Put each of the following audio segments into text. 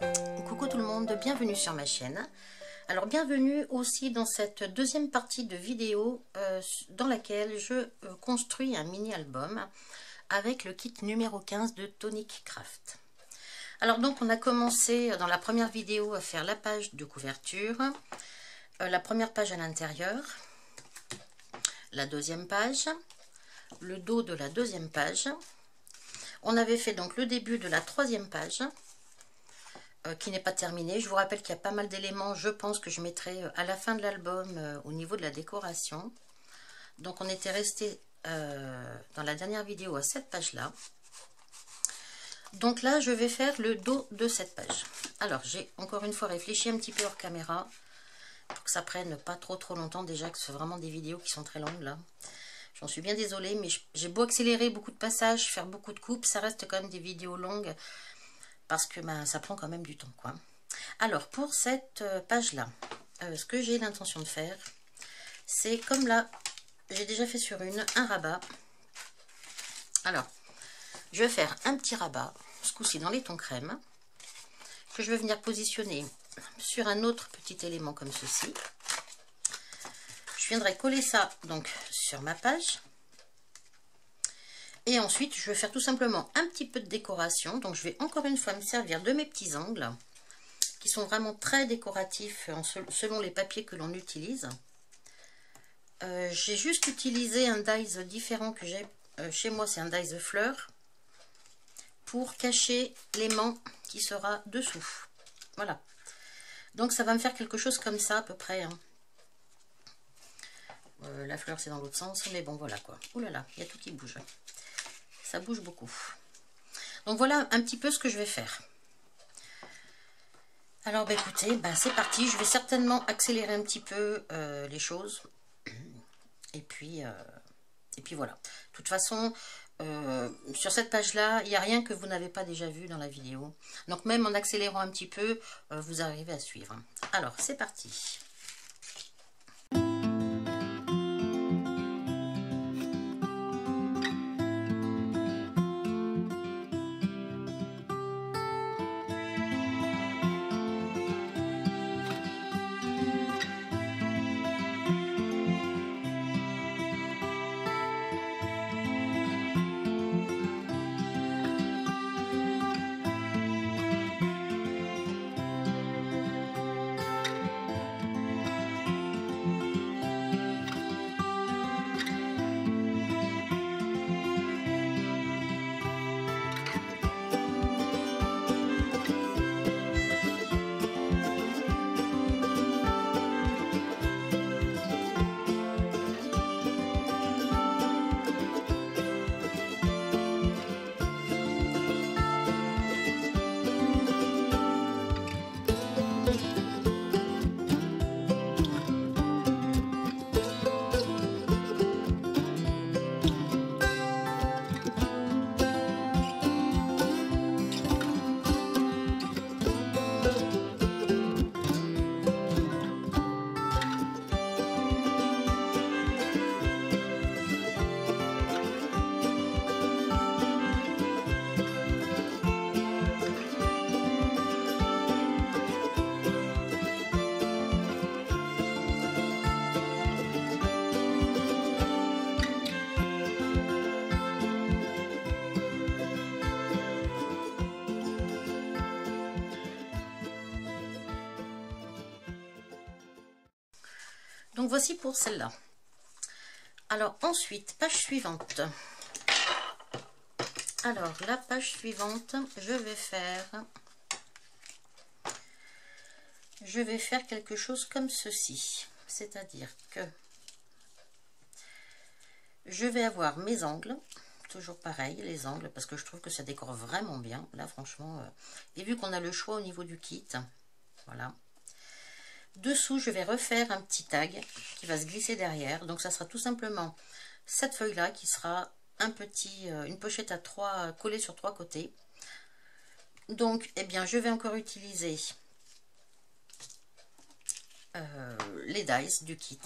Coucou tout le monde, bienvenue sur ma chaîne. Alors bienvenue aussi dans cette deuxième partie de vidéo dans laquelle je construis un mini album avec le kit numéro 15 de Tonic Craft. Alors donc on a commencé dans la première vidéo à faire la page de couverture, la première page à l'intérieur, la deuxième page, le dos de la deuxième page. On avait fait donc le début de la troisième page qui n'est pas terminé. Je vous rappelle qu'il y a pas mal d'éléments, je pense que je mettrai à la fin de l'album au niveau de la décoration. Donc on était resté dans la dernière vidéo à cette page là. Donc là je vais faire le dos de cette page. Alors j'ai encore une fois réfléchi un petit peu hors caméra pour que ça prenne pas trop longtemps, déjà que c'est vraiment des vidéos qui sont très longues là. J'en suis bien désolée, mais j'ai beau accélérer beaucoup de passages, faire beaucoup de coupes, ça reste quand même des vidéos longues parce que ça prend quand même du temps, quoi. Alors pour cette page là, ce que j'ai l'intention de faire, c'est comme là j'ai déjà fait sur un rabat. Alors je vais faire un petit rabat, ce coup-ci dans les tons crème, que je vais venir positionner sur un autre petit élément comme ceci. Je viendrai coller ça donc sur ma page. Et ensuite, je vais faire tout simplement un petit peu de décoration. Donc, je vais encore une fois me servir de mes petits angles, qui sont vraiment très décoratifs selon les papiers que l'on utilise. J'ai juste utilisé un dies différent que j'ai chez moi, c'est un dies fleur, pour cacher l'aimant qui sera dessous. Voilà. Donc, ça va me faire quelque chose comme ça à peu près, hein. La fleur c'est dans l'autre sens, mais bon voilà quoi. Ouh là là, il y a tout qui bouge. Ça bouge beaucoup. Donc voilà un petit peu ce que je vais faire. Alors bah, écoutez, c'est parti. Je vais certainement accélérer un petit peu les choses. Et puis voilà. De toute façon, sur cette page-là, il n'y a rien que vous n'avez pas déjà vu dans la vidéo. Donc même en accélérant un petit peu, vous arrivez à suivre. Alors c'est parti. Donc voici pour celle-là. Alors ensuite, page suivante. Alors la page suivante, je vais faire quelque chose comme ceci. C'est-à-dire que je vais avoir mes angles, toujours pareil, les angles, parce que je trouve que ça décore vraiment bien. Là franchement, et vu qu'on a le choix au niveau du kit, voilà. Dessous, je vais refaire un petit tag qui va se glisser derrière. Donc, ça sera tout simplement cette feuille-là qui sera une pochette à 3 collée sur 3 côtés. Donc, eh bien, je vais encore utiliser les dies du kit.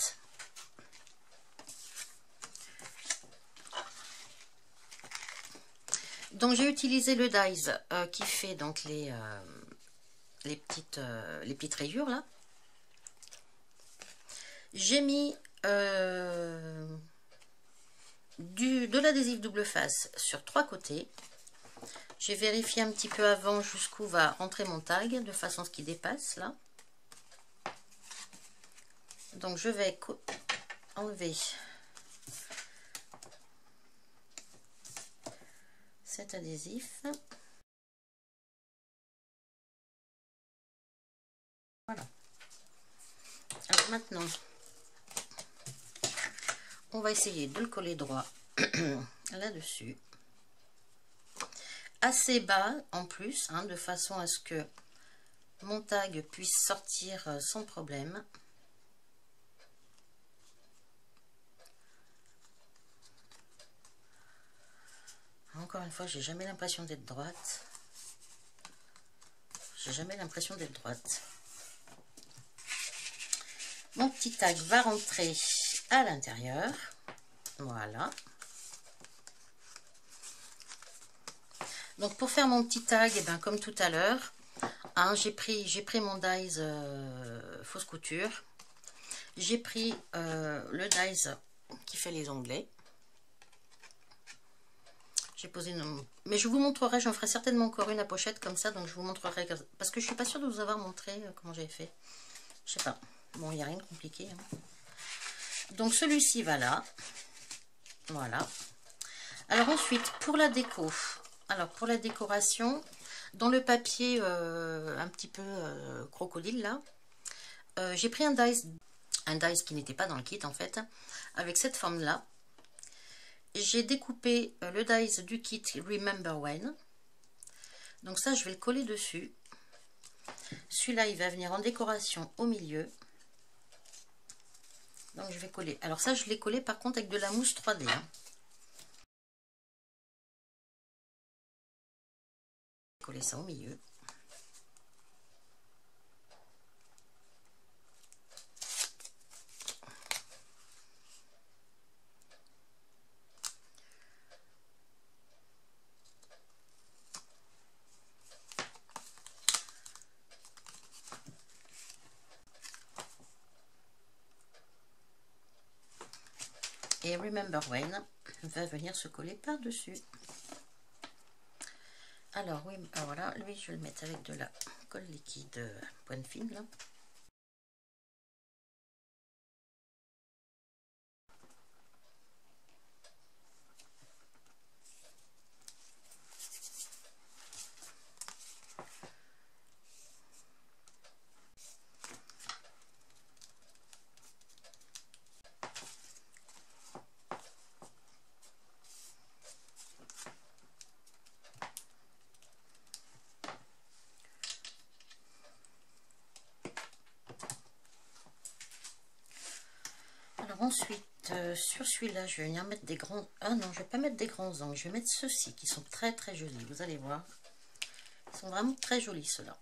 Donc j'ai utilisé le dies qui fait donc les les petites rayures là. J'ai mis de l'adhésif double face sur 3 côtés. J'ai vérifié un petit peu avant jusqu'où va rentrer mon tag, de façon à ce qu'il dépasse là. Donc je vais enlever cet adhésif. Voilà. Alors maintenant, on va essayer de le coller droit là-dessus. Assez bas en plus, hein, de façon à ce que mon tag puisse sortir sans problème. Encore une fois, j'ai jamais l'impression d'être droite. J'ai jamais l'impression d'être droite. Mon petit tag va rentrer à l'intérieur. Voilà. Donc pour faire mon petit tag, et ben, comme tout à l'heure, hein, j'ai pris mon dies fausse couture. J'ai pris le dies qui fait les onglets. J'ai posé une... Mais je vous montrerai, j'en ferai certainement encore une à pochette comme ça, donc je vous montrerai, parce que je suis pas sûre de vous avoir montré comment j'avais fait. Je sais pas. Bon, il n'y a rien de compliqué. Hein. Donc celui-ci va là. Voilà. Alors ensuite, pour la déco. Alors pour la décoration, dans le papier un petit peu crocodile là, j'ai pris un dies qui n'était pas dans le kit en fait, avec cette forme là. J'ai découpé le dies du kit Remember When. Donc ça, je vais le coller dessus. Celui-là, il va venir en décoration au milieu. Donc je vais coller. Alors ça, je l'ai collé par contre avec de la mousse 3D. Hein. Coller ça au milieu. Et Remember When va venir se coller par-dessus. Alors oui, voilà, lui je vais le mettre avec de la colle liquide pointe fine là. Alors ensuite, sur celui-là, je vais venir mettre des grands... Ah non, je vais pas mettre des grands angles. Je vais mettre ceux-ci qui sont très très jolis. Vous allez voir. Ils sont vraiment très jolis ceux-là.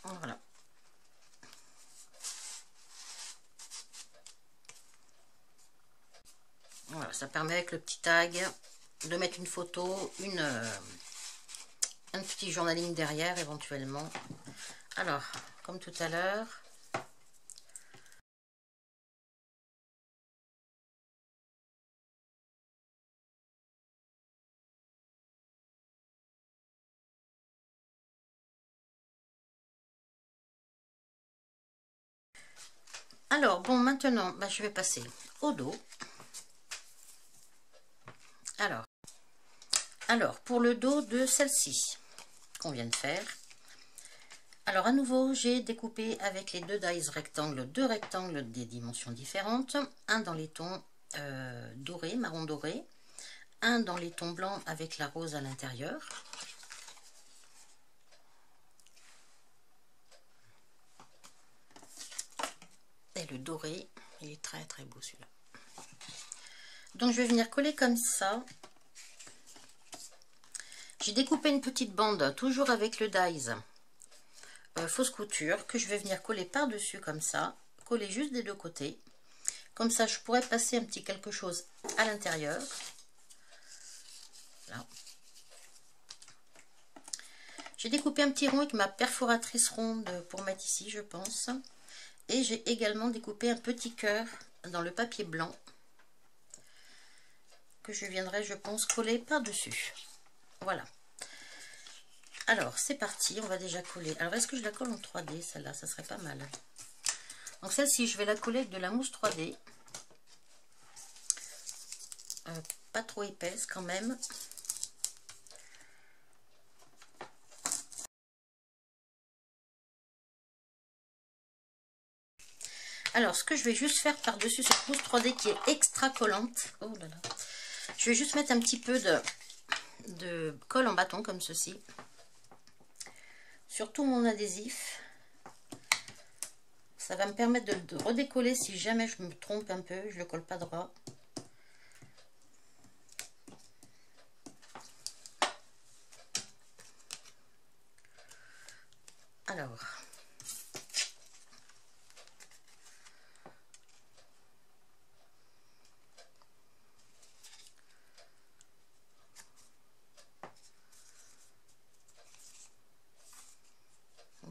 Voilà. Voilà, ça permet avec le petit tag de mettre une photo, un petit journaling derrière éventuellement. Alors, comme tout à l'heure, alors bon, maintenant, bah, je vais passer au dos. Alors, pour le dos de celle-ci qu'on vient de faire, alors à nouveau, j'ai découpé avec les deux dies rectangles, deux rectangles des dimensions différentes, un dans les tons dorés, marron doré, un dans les tons blancs avec la rose à l'intérieur. Et le doré, il est très très beau celui-là. Donc je vais venir coller comme ça. J'ai découpé une petite bande, toujours avec le dies fausse couture, que je vais venir coller par-dessus comme ça. Coller juste des deux côtés. Comme ça, je pourrais passer un petit quelque chose à l'intérieur. Là. J'ai découpé un petit rond avec ma perforatrice ronde pour mettre ici, je pense. Et j'ai également découpé un petit cœur dans le papier blanc que je viendrai, je pense, coller par-dessus. Voilà. Alors, c'est parti. On va déjà coller. Alors, est-ce que je la colle en 3D, celle-là? Ça serait pas mal. Donc, celle-ci, je vais la coller avec de la mousse 3D. Pas trop épaisse quand même. Alors, ce que je vais juste faire par-dessus cette mousse 3D qui est extra collante. Oh là là. Je vais juste mettre un petit peu de colle en bâton comme ceci. Sur tout mon adhésif. Ça va me permettre de redécoller si jamais je me trompe un peu. Je ne le colle pas droit. Alors.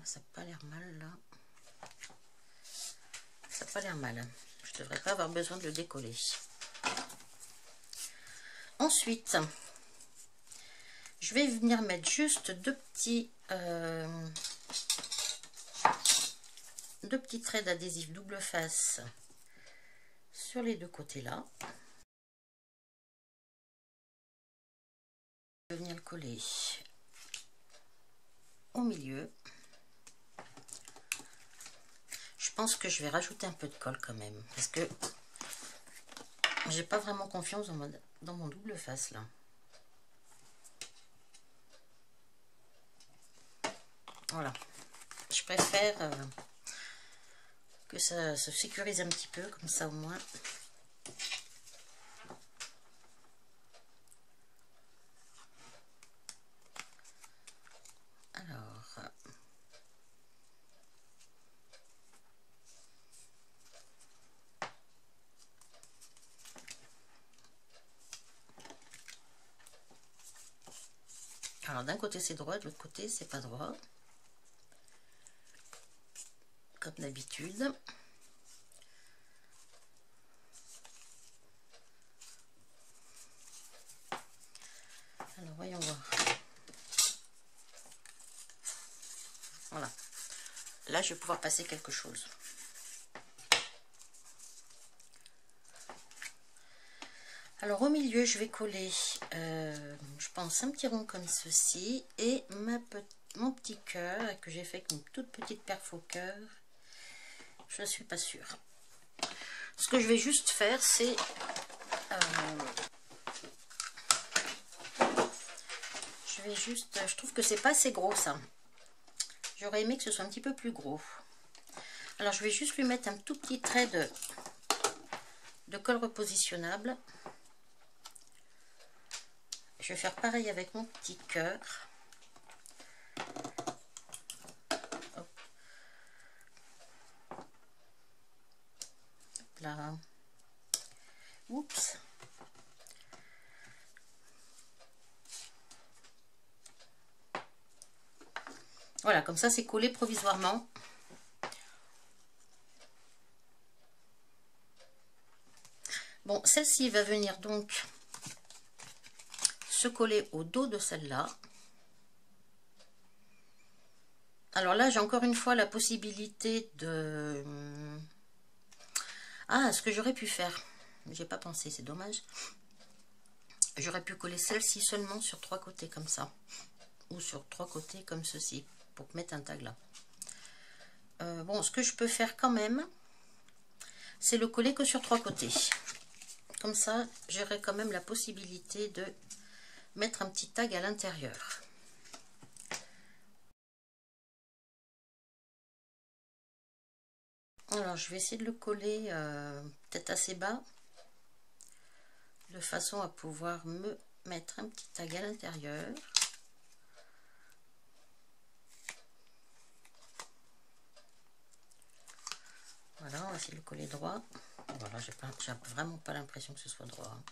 Ça n'a pas l'air mal là. Ça n'a pas l'air mal. Je ne devrais pas avoir besoin de le décoller. Ensuite, je vais venir mettre juste deux petits traits d'adhésif double face sur les deux côtés là. Je vais venir le coller au milieu. Je pense que je vais rajouter un peu de colle quand même, parce que j'ai pas vraiment confiance dans mon double face là. Voilà, je préfère que ça se sécurise un petit peu, comme ça au moins. Alors d'un côté c'est droit, de l'autre côté c'est pas droit. Comme d'habitude. Alors voyons voir. Voilà. Là je vais pouvoir passer quelque chose. Alors au milieu je vais coller, je pense un petit rond comme ceci et mon petit cœur que j'ai fait avec une toute petite perfo cœur. Je ne suis pas sûre. Ce que je vais juste faire c'est je trouve que c'est pas assez gros ça. J'aurais aimé que ce soit un petit peu plus gros. Alors je vais juste lui mettre un tout petit trait de colle repositionnable. Je vais faire pareil avec mon petit cœur. Hop. Là. Oups. Voilà, comme ça c'est collé provisoirement. Bon, celle-ci va venir donc se coller au dos de celle-là. Alors là, j'ai encore une fois la possibilité de... Ah, ce que j'aurais pu faire, j'ai pas pensé, c'est dommage. J'aurais pu coller celle-ci seulement sur 3 côtés comme ça. Ou sur 3 côtés comme ceci, pour mettre un tag là. Bon, ce que je peux faire quand même, c'est le coller que sur 3 côtés. Comme ça, j'aurai quand même la possibilité de mettre un petit tag à l'intérieur. Alors, je vais essayer de le coller peut-être assez bas. de façon à pouvoir me mettre un petit tag à l'intérieur. Voilà, on va essayer de le coller droit. Voilà, j'ai vraiment pas l'impression que ce soit droit. Hein.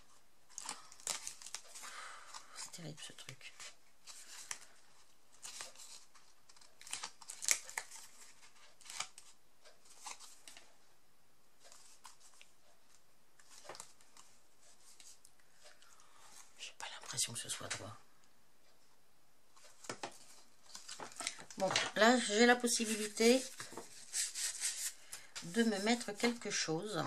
C'est terrible ce truc. J'ai pas l'impression que ce soit droit. Bon, là j'ai la possibilité de me mettre quelque chose.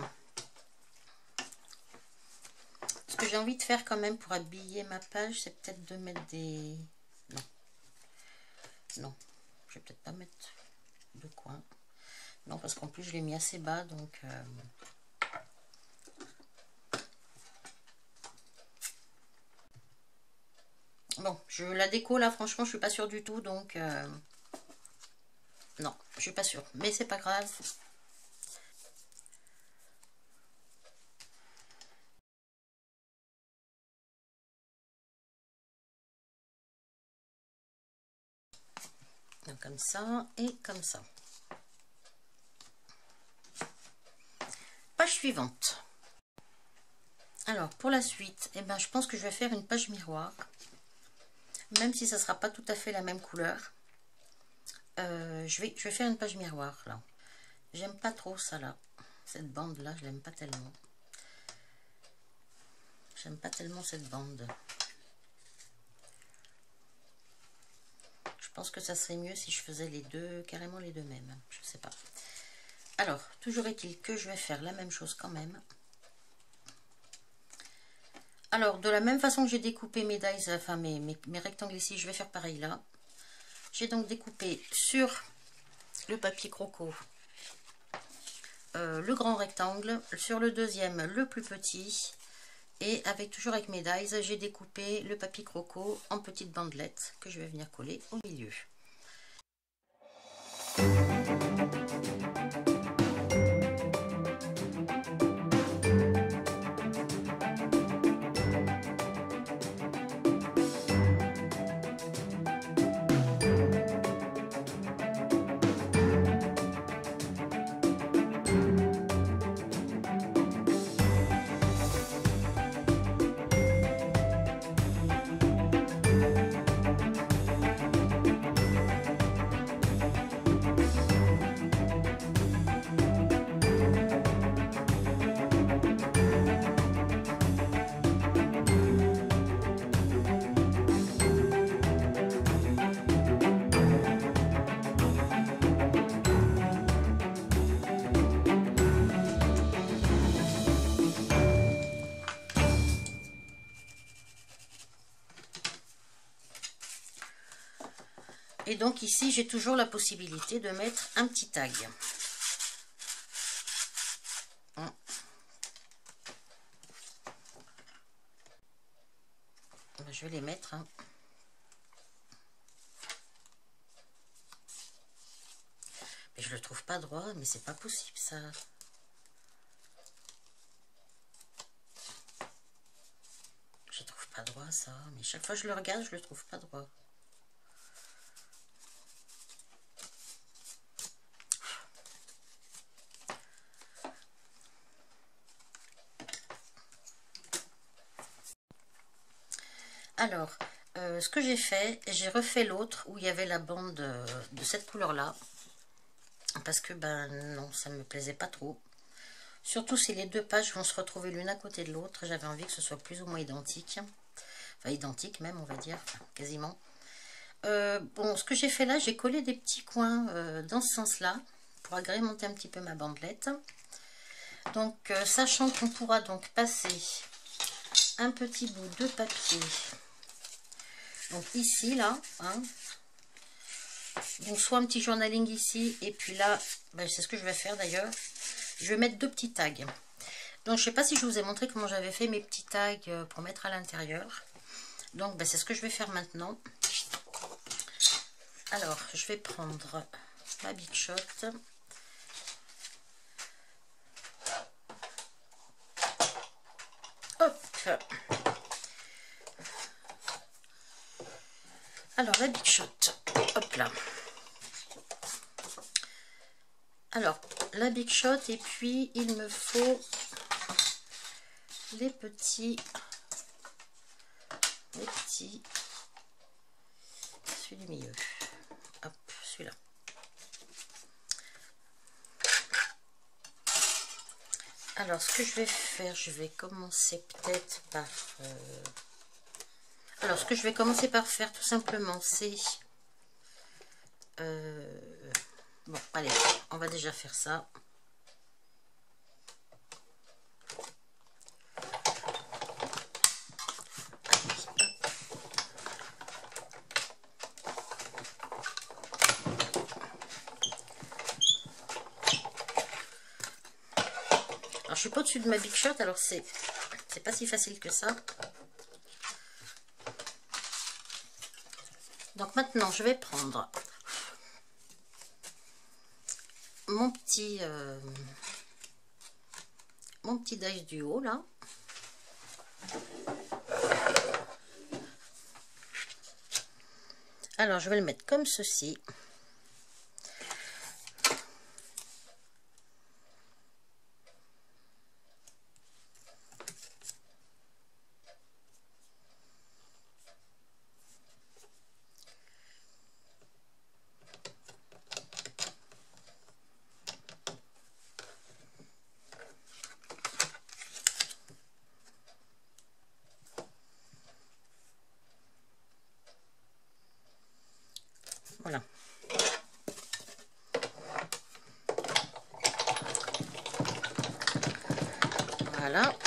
Ce que j'ai envie de faire quand même pour habiller ma page, c'est peut-être de mettre des... Non. Non. Je vais peut-être pas mettre de coin. Non, parce qu'en plus je l'ai mis assez bas, donc... Bon, la déco là, franchement, je suis pas sûre du tout, donc... Non, je suis pas sûre. Mais c'est pas grave. Donc, comme ça et comme ça. Page suivante. Alors, pour la suite, eh ben, je pense que je vais faire une page miroir. Même si ça ne sera pas tout à fait la même couleur. Je vais faire une page miroir, là. J'aime pas trop ça, là. Cette bande-là, je l'aime pas tellement. J'aime pas tellement cette bande. Je pense que ça serait mieux si je faisais les deux, carrément les deux mêmes. Je sais pas. Alors, toujours est-il que je vais faire la même chose quand même. Alors, de la même façon que j'ai découpé mes dies, enfin mes rectangles ici, je vais faire pareil là. J'ai donc découpé sur le papier croco le grand rectangle, sur le deuxième le plus petit, et toujours avec mes dies, j'ai découpé le papier croco en petites bandelettes que je vais venir coller au milieu. Et donc ici, j'ai toujours la possibilité de mettre un petit tag. Je vais les mettre. Mais je le trouve pas droit, mais c'est pas possible ça. Je trouve pas droit ça, mais chaque fois que je le regarde, je le trouve pas droit. Alors, ce que j'ai fait, j'ai refait l'autre où il y avait la bande de cette couleur-là. Parce que, ben non, ça me plaisait pas trop. Surtout si les deux pages vont se retrouver l'une à côté de l'autre. J'avais envie que ce soit plus ou moins identique. Enfin, identique même, on va dire, enfin, quasiment. Bon, ce que j'ai fait là, j'ai collé des petits coins dans ce sens-là. Pour agrémenter un petit peu ma bandelette. Donc, sachant qu'on pourra donc passer un petit bout de papier... Donc ici, là, hein, donc soit un petit journaling ici, et puis là, ben, c'est ce que je vais faire d'ailleurs. Je vais mettre deux petits tags. Donc je sais pas si je vous ai montré comment j'avais fait mes petits tags pour mettre à l'intérieur. Donc ben, c'est ce que je vais faire maintenant. Alors, je vais prendre ma Big Shot. Hop. Alors, la Big Shot, hop là. Alors, la Big Shot, et puis il me faut les petits, celui du milieu. Hop, celui-là. Alors, ce que je vais faire, je vais commencer peut-être par... Alors, ce que je vais commencer par faire, tout simplement, c'est... Bon, allez, on va déjà faire ça. Alors, je suis pas au-dessus de ma Big Shot, alors c'est pas si facile que ça. Donc maintenant, je vais prendre mon petit dice du haut là. Alors, je vais le mettre comme ceci. Voilà. Voilà.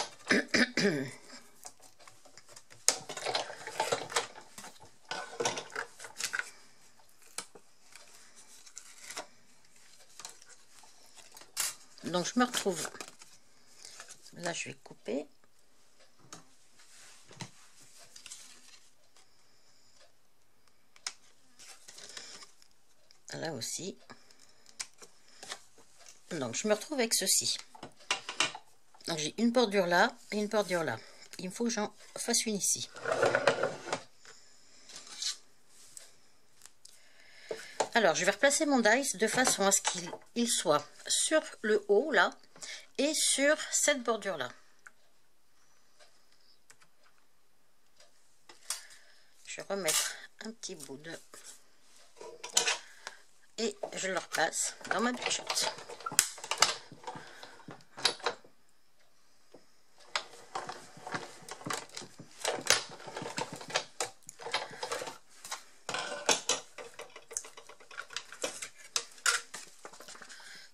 Donc je me retrouve. Là, je vais couper. Là aussi. Donc je me retrouve avec ceci. Donc j'ai une bordure là et une bordure là. Il me faut que j'en fasse une ici. Alors je vais replacer mon dice de façon à ce qu'il soit sur le haut là et sur cette bordure là. Je vais remettre un petit bout de... Et je le repasse dans ma Big Shot.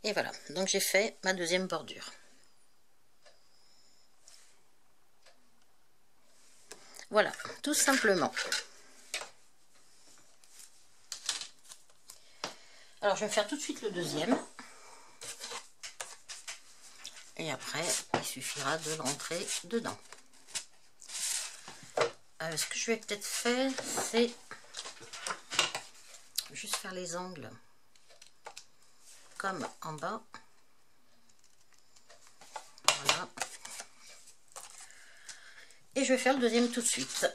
Et voilà, donc j'ai fait ma deuxième bordure. Voilà, tout simplement. Alors je vais faire tout de suite le deuxième. Et après, il suffira de le rentrer dedans. Ce que je vais peut-être faire, c'est juste faire les angles comme en bas. Voilà. Et je vais faire le deuxième tout de suite.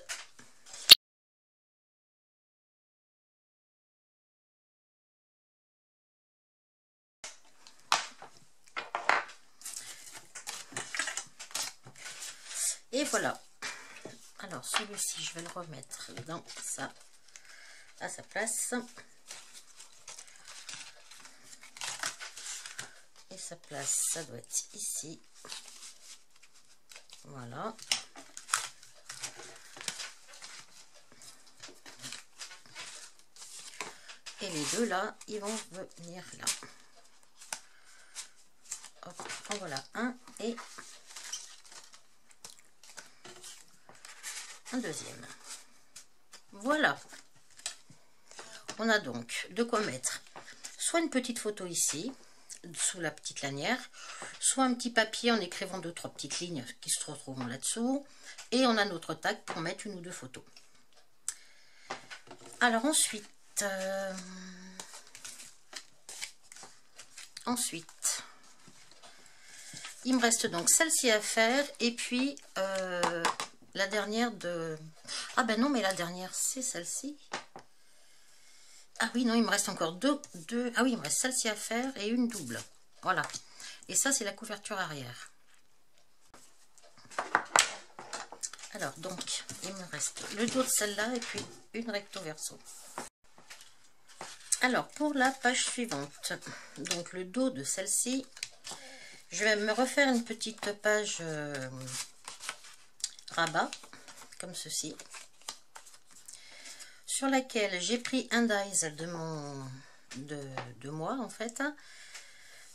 Et voilà. Alors celui-ci, je vais le remettre dans ça, à sa place. Et sa place, ça doit être ici. Voilà. Et les deux là, ils vont venir là. Hop, en voilà un et un deuxième. Voilà. On a donc de quoi mettre soit une petite photo ici, sous la petite lanière, soit un petit papier en écrivant 2-3 petites lignes qui se retrouvent là-dessous. Et on a notre tag pour mettre une ou deux photos. Alors ensuite, Il me reste donc celle-ci à faire. Et puis, la dernière de... Ah ben non, mais la dernière, c'est celle-ci. Ah oui, non, il me reste encore deux. Ah oui, il me reste celle-ci à faire et une double. Voilà. Et ça, c'est la couverture arrière. Alors, donc, il me reste le dos de celle-là et puis une recto verso. Alors, pour la page suivante, donc le dos de celle-ci, je vais me refaire une petite page rabat, comme ceci, sur laquelle j'ai pris un dies de moi, en fait,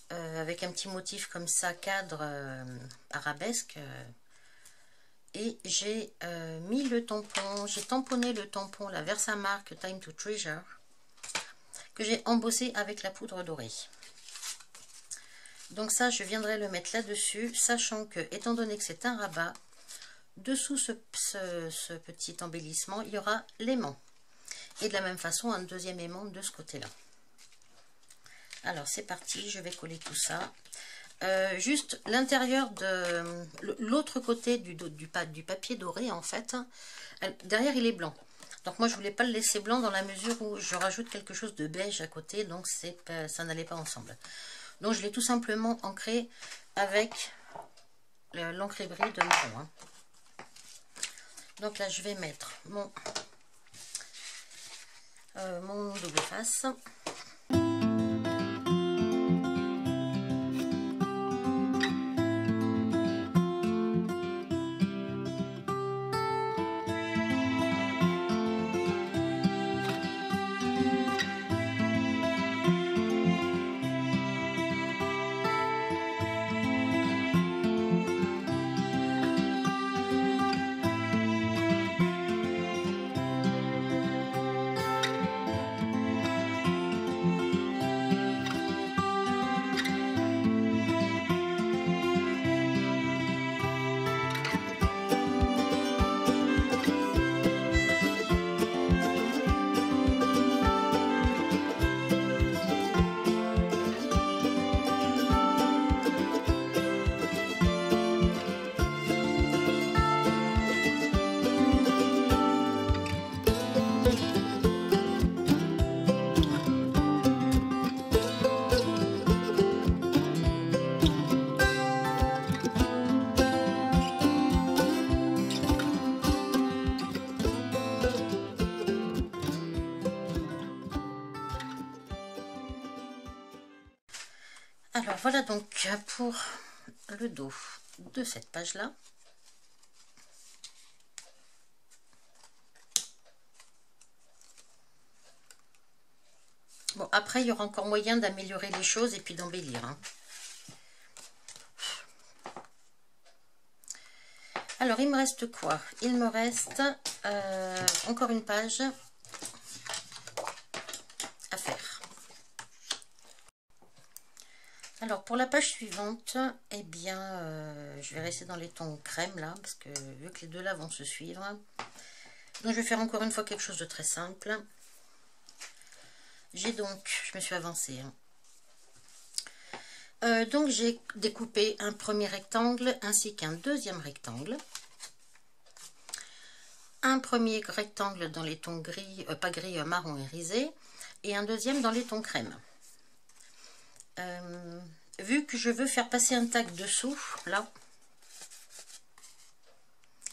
avec un petit motif comme ça, cadre arabesque. Et j'ai mis le tampon, j'ai tamponné le tampon, la Versamark Time to Treasure, que j'ai embossé avec la poudre dorée. Donc ça, je viendrai le mettre là-dessus, sachant que, étant donné que c'est un rabat, dessous ce petit embellissement, il y aura l'aimant. Et de la même façon, un deuxième aimant de ce côté-là. Alors, c'est parti, je vais coller tout ça. Juste l'intérieur de l'autre côté du papier doré, en fait, derrière il est blanc. Donc moi je voulais pas le laisser blanc dans la mesure où je rajoute quelque chose de beige à côté, donc ça n'allait pas ensemble. Donc je l'ai tout simplement ancré avec l'encre-brie de marron. Hein. Donc là je vais mettre mon double face. Alors voilà donc pour le dos de cette page-là. Bon, après, il y aura encore moyen d'améliorer les choses et puis d'embellir. Hein. Alors, il me reste quoi? Il me reste encore une page à faire. Alors, pour la page suivante, eh bien, je vais rester dans les tons crème, là, parce que vu que les deux là vont se suivre. Donc, je vais faire encore une fois quelque chose de très simple. J'ai donc, je me suis avancée. Hein. Donc, j'ai découpé un premier rectangle ainsi qu'un deuxième rectangle. Un premier rectangle dans les tons gris, pas gris, marron irisé, et un deuxième dans les tons crème. Vu que je veux faire passer un tag dessous, là,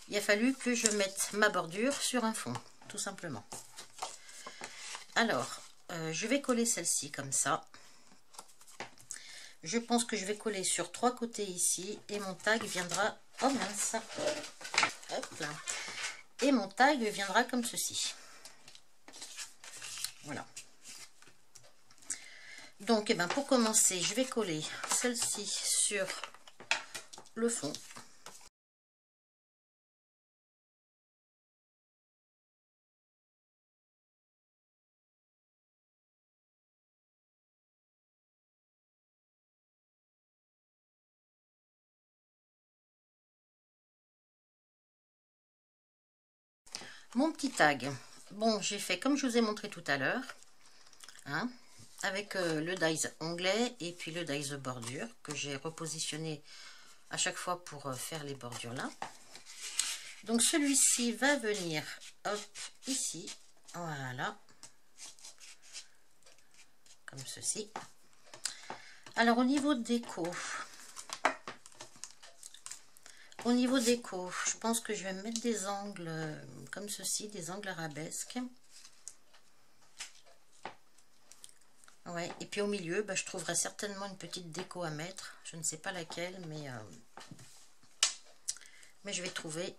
il a fallu que je mette ma bordure sur un fond, tout simplement. Alors, je vais coller celle-ci comme ça. Je pense que je vais coller sur 3 côtés ici, et mon tag viendra... Oh mince! Hop là. Et mon tag viendra comme ceci. Voilà. Donc, eh ben, pour commencer, je vais coller celle-ci sur le fond. Mon petit tag. Bon, j'ai fait comme je vous ai montré tout à l'heure. Hein, avec le dies onglet et puis le dies bordure que j'ai repositionné à chaque fois pour faire les bordures là. Donc celui-ci va venir, hop, ici, voilà, comme ceci. Alors au niveau de déco, je pense que je vais mettre des angles comme ceci, des angles arabesques. Ouais, et puis au milieu, bah, je trouverai certainement une petite déco à mettre. Je ne sais pas laquelle, mais je vais trouver.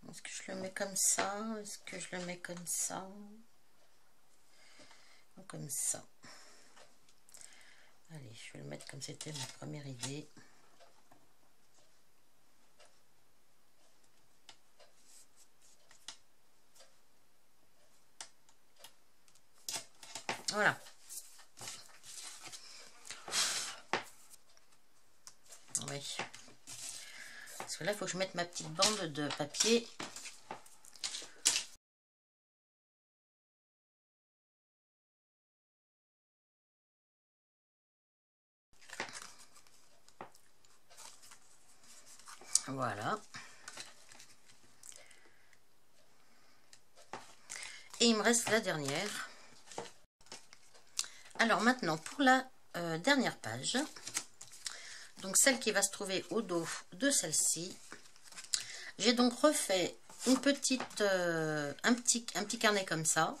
Est-ce que je le mets comme ça? Est-ce que je le mets comme ça? Ou comme ça? Allez, je vais le mettre comme c'était ma première idée. Voilà. Oui. Parce que là, il faut que je mette ma petite bande de papier. Voilà. Et il me reste la dernière. Alors maintenant, pour la dernière page, donc celle qui va se trouver au dos de celle-ci, j'ai donc refait une petite, un petit carnet comme ça.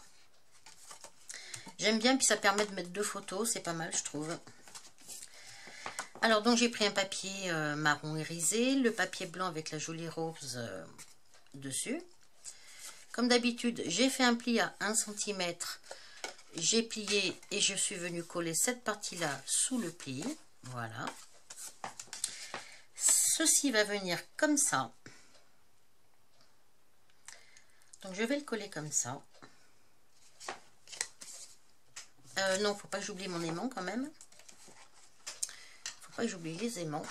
J'aime bien, puis ça permet de mettre 2 photos, c'est pas mal je trouve. Alors donc j'ai pris un papier marron irisé, le papier blanc avec la jolie rose dessus. Comme d'habitude, j'ai fait un pli à 1 cm, j'ai plié et je suis venue coller cette partie-là sous le pli. Voilà. Ceci va venir comme ça. Donc je vais le coller comme ça. Non, faut pas que j'oublie mon aimant quand même. Faut pas que j'oublie les aimants.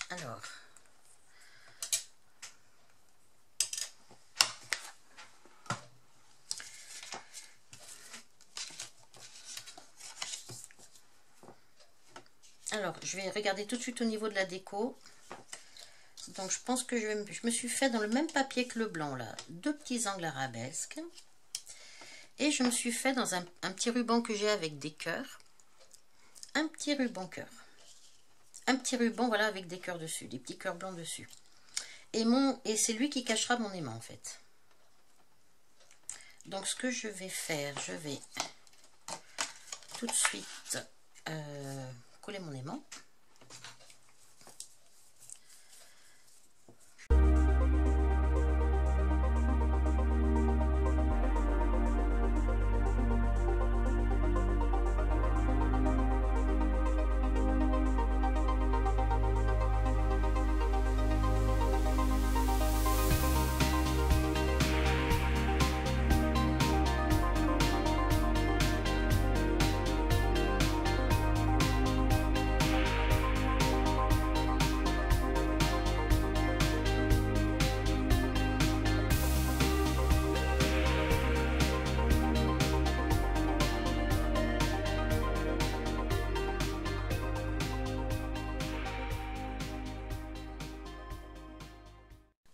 Alors. Alors, je vais regarder tout de suite au niveau de la déco. Donc, je pense que je me suis fait dans le même papier que le blanc, là, 2 petits angles arabesques. Et je me suis fait dans un petit ruban que j'ai avec des cœurs. Un petit ruban cœur. Un petit ruban, voilà, avec des cœurs dessus, des petits cœurs blancs dessus. Et c'est lui qui cachera mon aimant, en fait. Donc, ce que je vais faire, je vais tout de suite coller mon aimant.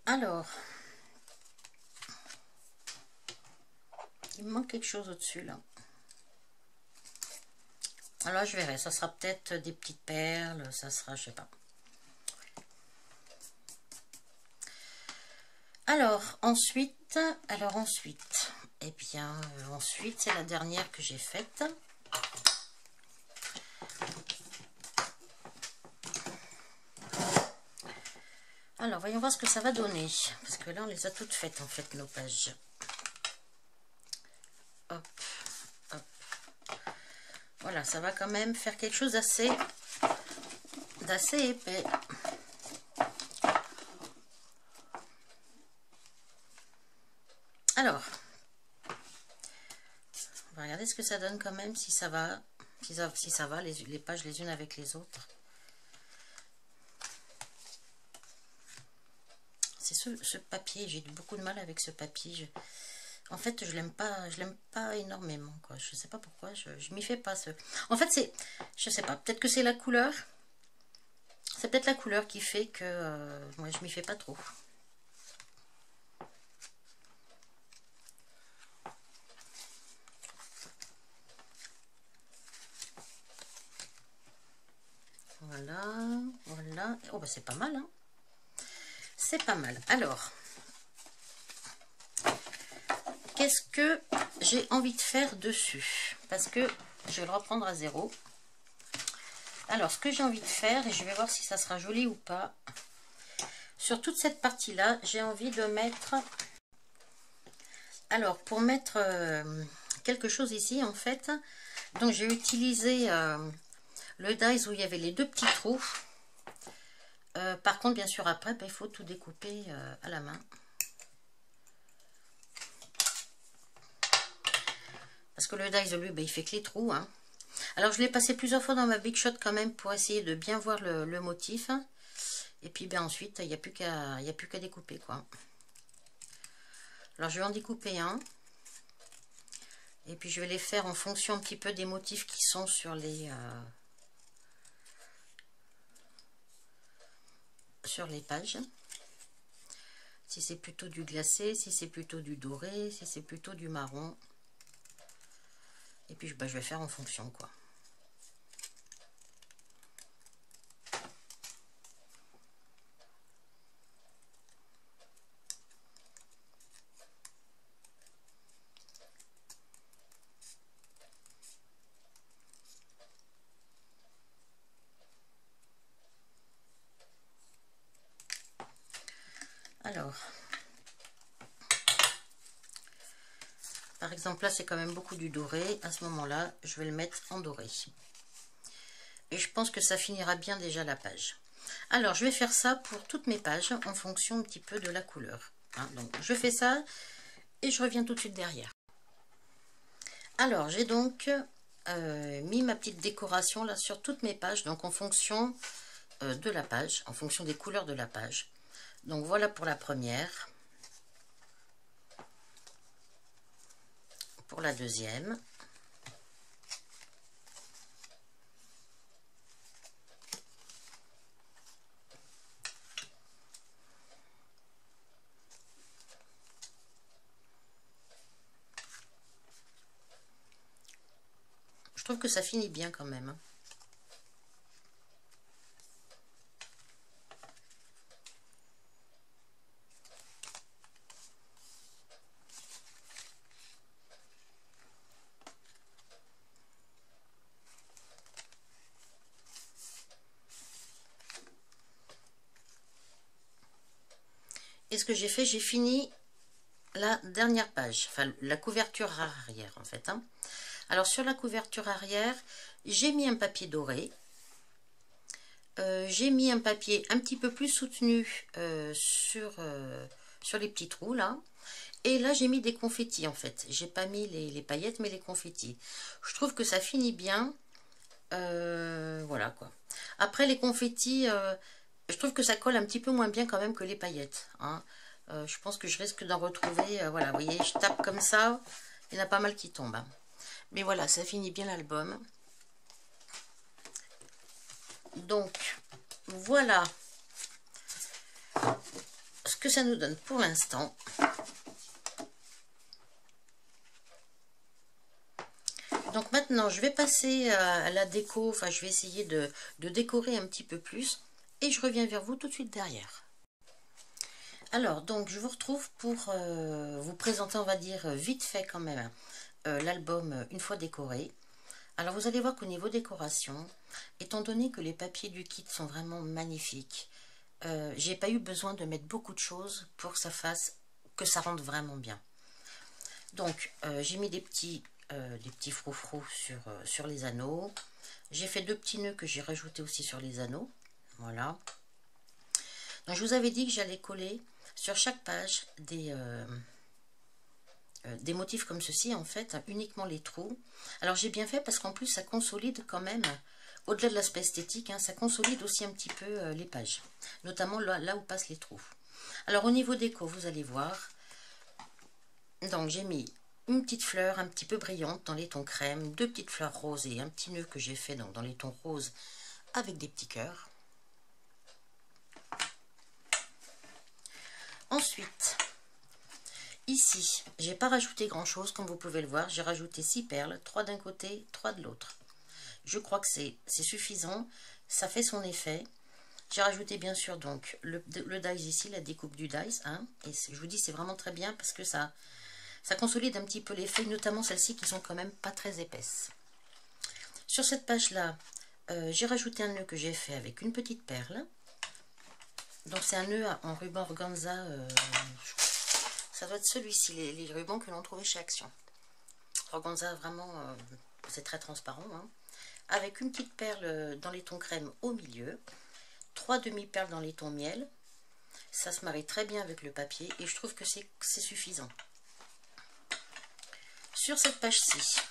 Alors, il me manque quelque chose au-dessus là. Alors je verrai, ça sera peut-être des petites perles, ça sera, je sais pas. Alors ensuite, eh bien, ensuite c'est la dernière que j'ai faite. Alors, voyons voir ce que ça va donner. Parce que là, on les a toutes faites, en fait, nos pages. Hop, hop. Voilà, ça va quand même faire quelque chose d'assez épais. Alors, On va regarder ce que ça donne quand même, si ça va, si ça va, les pages les unes avec les autres. C'est ce papier, j'ai beaucoup de mal avec ce papier. En fait, je l'aime pas énormément, quoi. Je sais pas pourquoi, je m'y fais pas. En fait, c'est, je sais pas, peut-être que c'est la couleur. C'est peut-être la couleur qui fait que moi, je m'y fais pas trop. Voilà, voilà. Oh, bah c'est pas mal, hein. C'est pas mal. Alors, qu'est-ce que j'ai envie de faire dessus? Parce que je vais le reprendre à zéro. Alors, ce que j'ai envie de faire, et je vais voir si ça sera joli ou pas. Sur toute cette partie-là, j'ai envie de mettre... Alors, pour mettre quelque chose ici, en fait, donc j'ai utilisé le dies où il y avait les deux petits trous. Par contre, bien sûr, après, il faut tout découper à la main. Parce que le dies, lui, il fait que les trous. Hein. Alors, je l'ai passé plusieurs fois dans ma Big Shot quand même pour essayer de bien voir le motif. Et puis, ensuite, il n'y a plus qu'à découper, quoi. Alors, je vais en découper un. Et puis, je vais les faire en fonction un petit peu des motifs qui sont sur les pages. Si c'est plutôt du glacé, si c'est plutôt du doré, si c'est plutôt du marron. Et puis, je vais faire en fonction, quoi. Alors, par exemple, là, c'est quand même beaucoup du doré. À ce moment-là, je vais le mettre en doré. Et je pense que ça finira bien déjà la page. Alors, je vais faire ça pour toutes mes pages en fonction un petit peu de la couleur. Hein, donc, je fais ça et je reviens tout de suite derrière. Alors, j'ai donc mis ma petite décoration là sur toutes mes pages. Donc, en fonction de la page, en fonction des couleurs de la page. Donc, voilà pour la première. Pour la deuxième. Je trouve que ça finit bien quand même. Hein. Et ce que j'ai fait, j'ai fini la dernière page, enfin la couverture arrière en fait. Hein. Alors sur la couverture arrière, j'ai mis un papier doré. J'ai mis un papier un petit peu plus soutenu sur les petits trous là. Et là j'ai mis des confettis en fait. J'ai pas mis les paillettes mais les confettis. Je trouve que ça finit bien. Voilà quoi. Après les confettis, je trouve que ça colle un petit peu moins bien quand même que les paillettes. Hein. Je pense que je risque d'en retrouver. Voilà, vous voyez, je tape comme ça. Il y en a pas mal qui tombent. Hein. Mais voilà, ça finit bien l'album. Donc, voilà ce que ça nous donne pour l'instant. Donc maintenant, je vais passer à la déco. Enfin, je vais essayer de décorer un petit peu plus. Et je reviens vers vous tout de suite derrière. Alors, donc, je vous retrouve pour vous présenter, on va dire, vite fait quand même, l'album une fois décoré. Alors, vous allez voir qu'au niveau décoration, étant donné que les papiers du kit sont vraiment magnifiques, j'ai pas eu besoin de mettre beaucoup de choses pour que ça fasse, que ça rende vraiment bien. Donc, j'ai mis des petits froufrous sur les anneaux. J'ai fait 2 petits nœuds que j'ai rajoutés aussi sur les anneaux. Voilà. Donc, je vous avais dit que j'allais coller sur chaque page des motifs comme ceci, en fait, uniquement les trous. Alors j'ai bien fait parce qu'en plus ça consolide quand même, au-delà de l'aspect esthétique, hein, ça consolide aussi un petit peu les pages, notamment là où passent les trous. Alors au niveau déco, vous allez voir, donc j'ai mis une petite fleur un petit peu brillante dans les tons crème, deux petites fleurs roses et un petit nœud que j'ai fait donc, dans les tons roses avec des petits cœurs. Ensuite, ici, j'ai pas rajouté grand chose comme vous pouvez le voir, j'ai rajouté 6 perles, 3 d'un côté, 3 de l'autre. Je crois que c'est suffisant, ça fait son effet. J'ai rajouté bien sûr donc le dies ici, la découpe du dies, hein, et je vous dis c'est vraiment très bien parce que ça consolide un petit peu les feuilles, notamment celles-ci qui sont quand même pas très épaisses. Sur cette page-là, j'ai rajouté un nœud que j'ai fait avec une petite perle. Donc c'est un nœud en ruban organza, ça doit être celui-ci, les rubans que l'on trouvait chez Action. Organza vraiment, c'est très transparent, hein. Avec une petite perle dans les tons crème au milieu, 3 demi-perles dans les tons miel. Ça se marie très bien avec le papier et je trouve que c'est suffisant. Sur cette page-ci,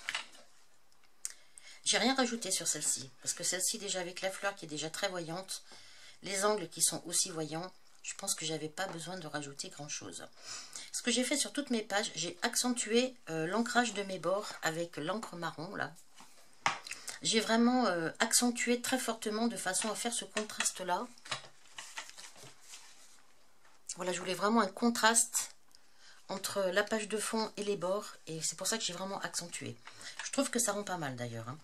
j'ai rien rajouté sur celle-ci, parce que celle-ci déjà avec la fleur qui est déjà très voyante, les angles qui sont aussi voyants, je pense que j'avais pas besoin de rajouter grand-chose. Ce que j'ai fait sur toutes mes pages, j'ai accentué l'ancrage de mes bords avec l'encre marron, là. J'ai vraiment accentué très fortement de façon à faire ce contraste-là. Voilà, je voulais vraiment un contraste entre la page de fond et les bords, et c'est pour ça que j'ai vraiment accentué. Je trouve que ça rend pas mal d'ailleurs, hein.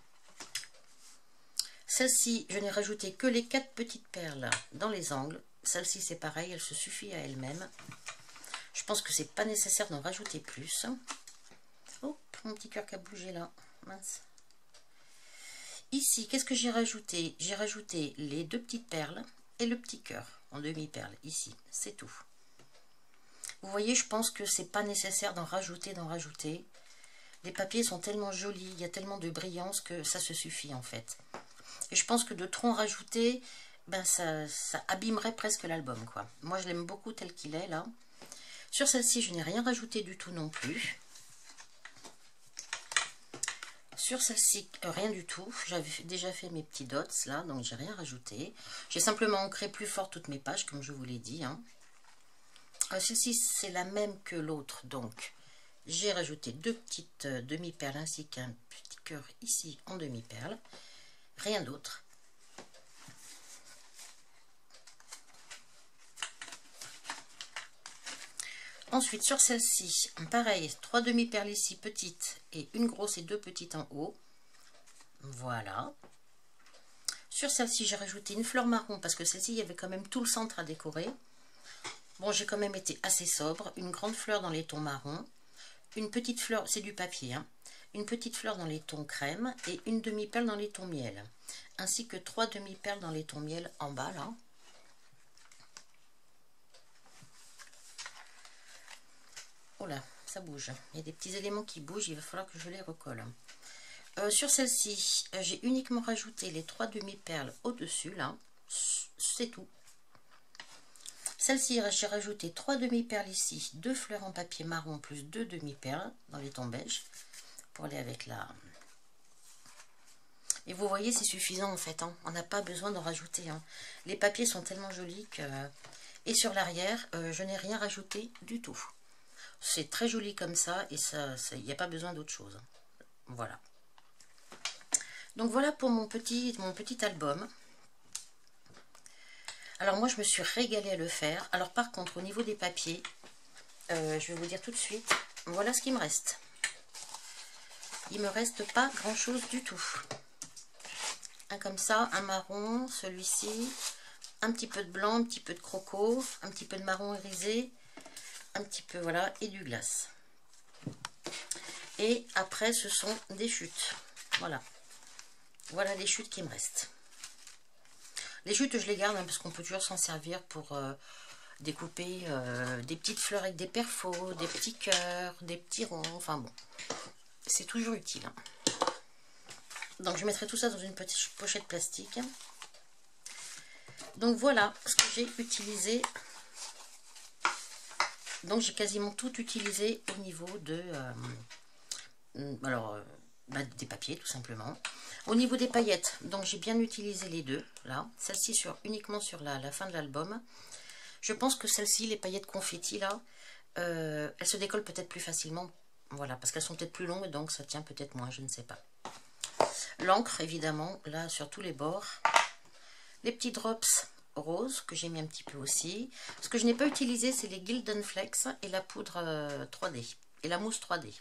Celle-ci, je n'ai rajouté que les 4 petites perles dans les angles. Celle-ci, c'est pareil, elle se suffit à elle-même. Je pense que c'est pas nécessaire d'en rajouter plus. Oh, mon petit cœur qui a bougé là. Mince. Ici, qu'est-ce que j'ai rajouté? J'ai rajouté les 2 petites perles et le petit cœur en demi-perle. Ici, c'est tout. Vous voyez, je pense que c'est pas nécessaire d'en rajouter, Les papiers sont tellement jolis, il y a tellement de brillance que ça se suffit en fait. Et je pense que de trop en rajouter, ben ça abîmerait presque l'album, quoi. Moi, je l'aime beaucoup tel qu'il est, là. Sur celle-ci, je n'ai rien rajouté du tout non plus. Sur celle-ci, rien du tout. J'avais déjà fait mes petits dots, là, donc j'ai rien rajouté. J'ai simplement ancré plus fort toutes mes pages, comme je vous l'ai dit, hein. Celle-ci, c'est la même que l'autre, donc j'ai rajouté 2 petites demi-perles ainsi qu'un petit cœur ici en demi-perle. Rien d'autre. Ensuite, sur celle-ci, pareil, 3 demi-perles ici, petites, et une grosse et 2 petites en haut. Voilà. Sur celle-ci, j'ai rajouté une fleur marron, parce que celle-ci, il y avait quand même tout le centre à décorer. Bon, j'ai quand même été assez sobre. Une grande fleur dans les tons marron. Une petite fleur, c'est du papier, hein. Une petite fleur dans les tons crème, et une demi-perle dans les tons miel. Ainsi que 3 demi-perles dans les tons miel en bas, là. Oh là, ça bouge. Il y a des petits éléments qui bougent, il va falloir que je les recolle. Sur celle-ci, j'ai uniquement rajouté les 3 demi-perles au-dessus, là. C'est tout. Celle-ci, j'ai rajouté 3 demi-perles ici, 2 fleurs en papier marron plus 2 demi-perles dans les tons beige pour aller avec la... Et vous voyez, c'est suffisant en fait, hein. On n'a pas besoin d'en rajouter, hein. Les papiers sont tellement jolis que... Et sur l'arrière, je n'ai rien rajouté du tout. C'est très joli comme ça et il n'y a pas besoin d'autre chose. Voilà. Donc voilà pour mon petit album. Alors moi je me suis régalée à le faire. Alors par contre au niveau des papiers, je vais vous dire tout de suite, voilà ce qu'il me reste. Il me reste pas grand chose du tout. Un comme ça, un marron, celui-ci, un petit peu de blanc, un petit peu de croco, un petit peu de marron irisé, un petit peu, voilà, et du glace. Et après ce sont des chutes. Voilà. Voilà les chutes qui me restent. Les chutes, je les garde hein, parce qu'on peut toujours s'en servir pour découper des petites fleurs avec des perfos, des petits cœurs, des petits ronds. Enfin bon, c'est toujours utile. Hein. Donc je mettrai tout ça dans une petite pochette plastique. Donc voilà ce que j'ai utilisé Donc j'ai quasiment tout utilisé au niveau de des papiers tout simplement. Au niveau des paillettes, donc j'ai bien utilisé les deux là, celle-ci uniquement sur la fin de l'album. Je pense que celle-ci, les paillettes confetti là, elles se décollent peut-être plus facilement, voilà, parce qu'elles sont peut-être plus longues, donc ça tient peut-être moins, je ne sais pas. L'encre évidemment là sur tous les bords, les petits drops rose que j'ai mis un petit peu aussi. Ce que je n'ai pas utilisé, c'est les Gildan Flex et la poudre 3D et la mousse 3D.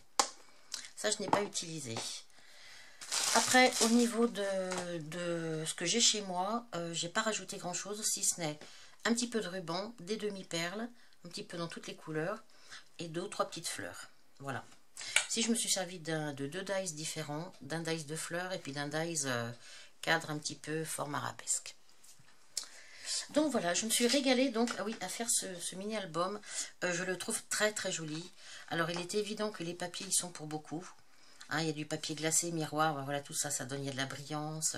Ça, je n'ai pas utilisé. Après, au niveau de ce que j'ai chez moi, j'ai pas rajouté grand chose, si ce n'est un petit peu de ruban, des demi-perles, un petit peu dans toutes les couleurs et 2 ou 3 petites fleurs. Voilà. Si je me suis servi de 2 dies différents, d'un dies de fleurs et puis d'un dies cadre un petit peu forme arabesque. Donc voilà, je me suis régalée donc à faire ce mini-album. Je le trouve très très joli. Alors il était évident que les papiers ils sont pour beaucoup. Hein, il y a du papier glacé, miroir, voilà tout ça, ça donne, il y a de la brillance.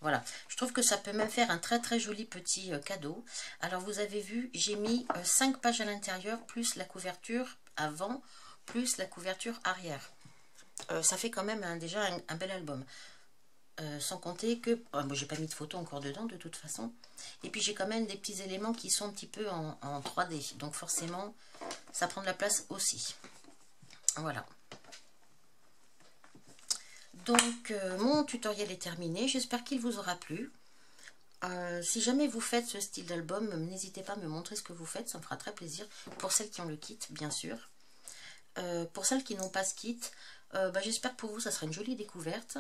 Voilà, je trouve que ça peut même faire un très très joli petit cadeau. Alors vous avez vu, j'ai mis 5 pages à l'intérieur, plus la couverture avant, plus la couverture arrière. Ça fait quand même déjà un bel album. Sans compter que, moi j'ai pas mis de photo encore dedans de toute façon, et puis j'ai quand même des petits éléments qui sont un petit peu en 3D, donc forcément ça prend de la place aussi. Voilà. Donc mon tutoriel est terminé, j'espère qu'il vous aura plu. Si jamais vous faites ce style d'album, n'hésitez pas à me montrer ce que vous faites, ça me fera très plaisir, pour celles qui ont le kit bien sûr. Pour celles qui n'ont pas ce kit, j'espère que pour vous ça sera une jolie découverte.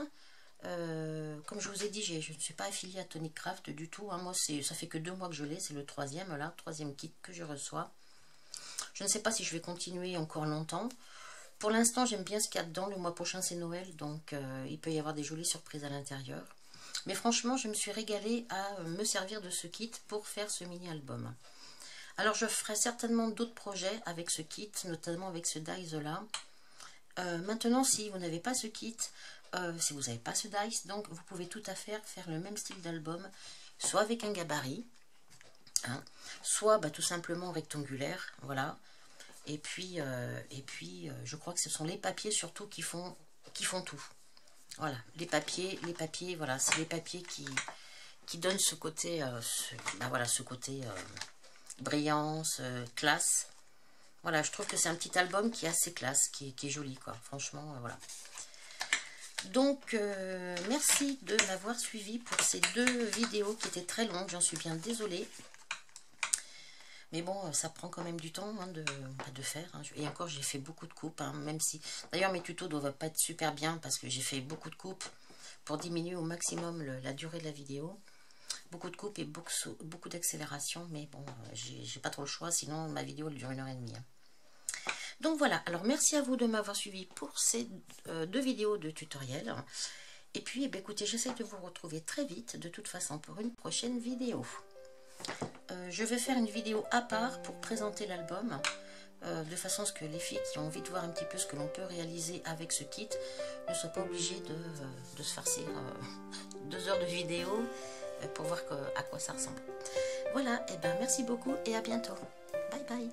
Comme je vous ai dit, je ne suis pas affiliée à Tonic Craft du tout, hein. Moi ça fait que 2 mois que je l'ai, c'est le troisième là, troisième kit que je reçois. Je ne sais pas si je vais continuer encore longtemps. Pour l'instant j'aime bien ce qu'il y a dedans, le mois prochain c'est Noël, donc il peut y avoir des jolies surprises à l'intérieur. Mais franchement je me suis régalée à me servir de ce kit pour faire ce mini album. Alors je ferai certainement d'autres projets avec ce kit, notamment avec ce dies là. Maintenant si vous n'avez pas ce kit, si vous n'avez pas ce dice, donc vous pouvez tout à fait faire le même style d'album, soit avec un gabarit, hein, soit tout simplement rectangulaire, voilà. Et puis je crois que ce sont les papiers surtout qui font tout. Voilà, les papiers, voilà, c'est les papiers qui donnent ce côté, ce côté brillance, classe. Voilà, je trouve que c'est un petit album qui est assez classe, qui est joli, quoi. Franchement, voilà. Donc, merci de m'avoir suivi pour ces 2 vidéos qui étaient très longues. J'en suis bien désolée. Mais bon, ça prend quand même du temps hein, de faire. Hein. Et encore, j'ai fait beaucoup de coupes. Hein, même si... D'ailleurs, mes tutos ne doivent pas être super bien parce que j'ai fait beaucoup de coupes pour diminuer au maximum la durée de la vidéo. Beaucoup de coupes et beaucoup d'accélération. Mais bon, j'ai pas trop le choix. Sinon, ma vidéo elle dure 1h30. Hein. Donc voilà, alors merci à vous de m'avoir suivi pour ces 2 vidéos de tutoriel. Et puis, écoutez, j'essaie de vous retrouver très vite, de toute façon, pour une prochaine vidéo. Je vais faire une vidéo à part pour présenter l'album, de façon à ce que les filles qui ont envie de voir un petit peu ce que l'on peut réaliser avec ce kit ne soient pas obligées de se farcir 2 heures de vidéo pour voir à quoi ça ressemble. Voilà, et merci beaucoup et à bientôt. Bye bye.